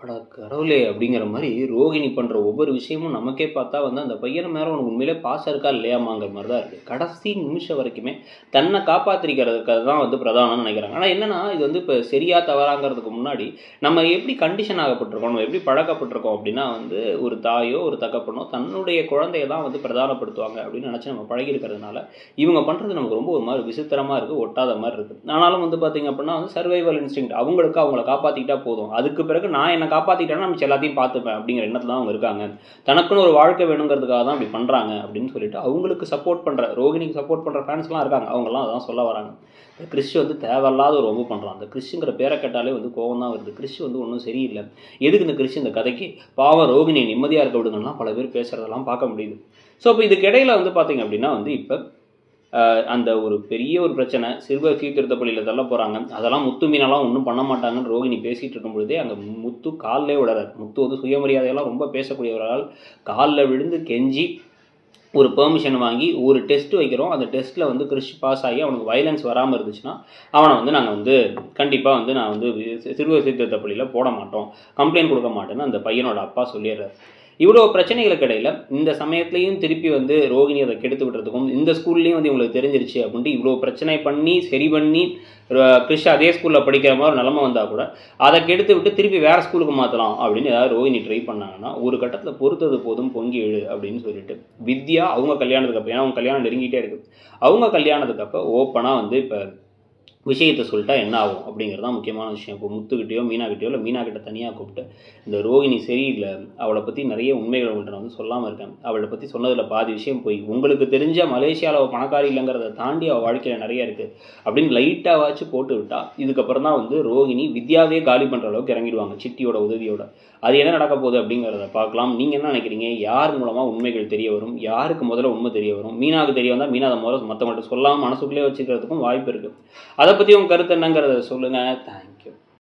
அட கடவுளே! அப்படிங்கிற மாரி ரோகிணி பண்ற ஒவ்வொரு விஷயமும் நமக்கே பார்த்தா வந்து, அந்த பையன் மேல உனக்கு உண்மையிலே பாசம் இருக்கா இல்லையாம்மாங்கிற மாரி தான் இருக்கு. கடைசி நிமிஷம் வரைக்குமே தன்னை காப்பாத்திக்கிறதுக்கு தான் வந்து பிரதானம்னு நெனைக்கிறாங்க. ஆனா என்னன்னா, இது வந்து இப்ப சரியா தவறாங்கிறதுக்கு முன்னாடி, நம்ம எப்படி கண்டிஷன் ஆகப்பட்டுருக்கோம், நம்ம எப்படி பழக்கப்பட்டுருக்கோம் அப்படின்னா வந்து, ஒரு தாயோ, ஒரு தகப்பனோ தன்னுடைய குழந்தைய தான் வந்து பிரதானப்படுத்துவாங்க அப்படின்னு நெனைச்சு நம்ம பழகியிருக்கிறதுனால, இவங்க பண்றது நமக்கு ரொம்ப ஒரு மாரி விசித்திரமா இருக்கு, ஒட்டாத மாரி இருக்கு. ஆனாலும் வந்து பார்த்தீங்க அப்படின்னா வந்து சர்வைவல் இன்ஸ்டிங்க்ட் அவங்களுக்கு அவங்கள காப்பாத்திக்கிட்டா போதும். அதுக்கு பிறகு நான் என்ன காப்பாத்திக்கிட்டேன்னா மிச்சம் எல்லாத்தையும் பார்த்துப்பேன் அப்படிங்கிற எண்ணத்துல தான் அவங்க இருக்காங்க. தனக்குன்னு ஒரு வாழ்க்கை வேணுங்கிறதுக்காக தான் அப்படி பண்றாங்க அப்படின்னு சொல்லிட்டு அவங்களுக்கு சப்போர்ட் பண்ற ரோகிணிக்கு சப்போர்ட் பண்ற ஃபேன்ஸ்லாம் இருக்காங்க. அவங்கலாம் அதான் சொல்ல வராங்க. இந்த கிறிஷ் வந்து தேவையில்லாத ஒரு வம்பு பண்றான். அந்த கிறிஷ்ங்கிற பேரை கேட்டாலே வந்து கோவம் தான் வருது. கிறிஷ் வந்து ஒன்றும் சரியில்லை. எதுக்கு இந்த கிறிஷ் இந்த கதைக்கு? பாவம் ரோகிணி நிம்மதியா இருக்க விடுங்கலாம் பல பேர் பேசுறதெல்லாம் பார்க்க முடியுது. ஸோ இப்போ இதுக்கு இடையில வந்து பார்த்தீங்க அப்படின்னா வந்து இப்போ அந்த ஒரு பெரிய ஒரு பிரச்சனை சிறுவர் சீர்திருத்த பள்ளியில் தள்ள போகிறாங்க. அதெல்லாம் முத்து மீனெல்லாம் ஒன்றும் பண்ண மாட்டாங்கன்னு ரோகிணி பேசிகிட்டு இருக்கும் பொழுதே அங்கே முத்து காலிலே விடறாரு. முத்து வந்து சுயமரியாதையெல்லாம் ரொம்ப பேசக்கூடியவரால் காலில் விழுந்து கெஞ்சி ஒரு பெர்மிஷன் வாங்கி ஒரு டெஸ்ட் வைக்கிறோம். அந்த டெஸ்ட்டில் வந்து கிறிஷ் பாஸ் ஆகி அவனுக்கு வயலன்ஸ் வராமல் இருந்துச்சுன்னா அவனை வந்து நாங்கள் வந்து கண்டிப்பாக வந்து நான் வந்து சிறுவர் சீர்திருத்த பள்ளியில் போட மாட்டோம், கம்ப்ளைண்ட் கொடுக்க மாட்டேன்னு அந்த பையனோட அப்பா சொல்லிடுறாரு. இவ்வளோ பிரச்சனைகளுக்கு இடையில இந்த சமயத்துலையும் திருப்பி வந்து ரோகிணி அதை கெடுத்து விடுறதுக்கும் இந்த ஸ்கூல்லையும் வந்து இவங்களுக்கு தெரிஞ்சிருச்சு அப்படின்ட்டு இவ்வளோ பிரச்சனை பண்ணி சரி பண்ணி கிறிஷ் அதே ஸ்கூலில் படிக்கிற மாதிரி ஒரு நிலமை வந்தால் கூட அதை கெடுத்து விட்டு திருப்பி வேறு ஸ்கூலுக்கு மாற்றலாம் அப்படின்னு ஏதாவது ரோகிணி ட்ரை பண்ணாங்கன்னா ஒரு கட்டத்தில் பொறுத்தது போதும் பொங்கி எழு அப்படின்னு சொல்லிட்டு வித்யா அவங்க கல்யாணத்துக்கு அப்போ, ஏன்னா அவங்க கல்யாணம் நெருங்கிட்டே இருக்குது, அவங்க கல்யாணத்துக்கு அப்போ ஓப்பனாக வந்து இப்போ விஷயத்தை சொல்லிட்டா என்ன ஆகும் அப்படிங்கிறது தான் முக்கியமான விஷயம். இப்போ முத்துக்கிட்டேயோ மீனாக்கிட்டேயோ இல்லை மீனாக்கிட்ட தனியாக கூப்பிட்டு இந்த ரோகிணி சரியில்லை, அவளை பற்றி நிறைய உண்மைகளை உங்கள்கிட்ட நான் வந்து சொல்லாமல் இருக்கேன், அவளை பற்றி சொன்னதில் பாதி விஷயம் போய் உங்களுக்கு தெரிஞ்ச மலேசியாவில் அவள் பணக்காரி இல்லைங்கிறத தாண்டி அவள் வாழ்க்கையில் நிறைய இருக்குது அப்படின்னு லைட்டாகவாச்சும் போட்டு விட்டா இதுக்கப்புறம் தான் வந்து ரோகிணி வித்யாவே காலி பண்ணுற அளவுக்கு இறங்கிடுவாங்க சிட்டியோட உதவியோட. அது என்ன நடக்க போகுது அப்படிங்கிறத பார்க்கலாம். நீங்கள் என்ன நினைக்கிறீங்க? யார் மூலமாக உண்மைகள் தெரிய வரும்? யாருக்கு முதல்ல உண்மை தெரிய வரும்? மீனாவுக்கு தெரிய வந்தால் மீனா அதை முதல்ல மற்றவங்கள்ட்ட சொல்லாமல் மனசுக்குள்ளே வச்சுக்கிறதுக்கும் வாய்ப்பு இருக்குது. அதை பற்றி உங்கள் கருத்து என்னங்கிறத சொல்லுங்கள். தேங்க்ஸ்.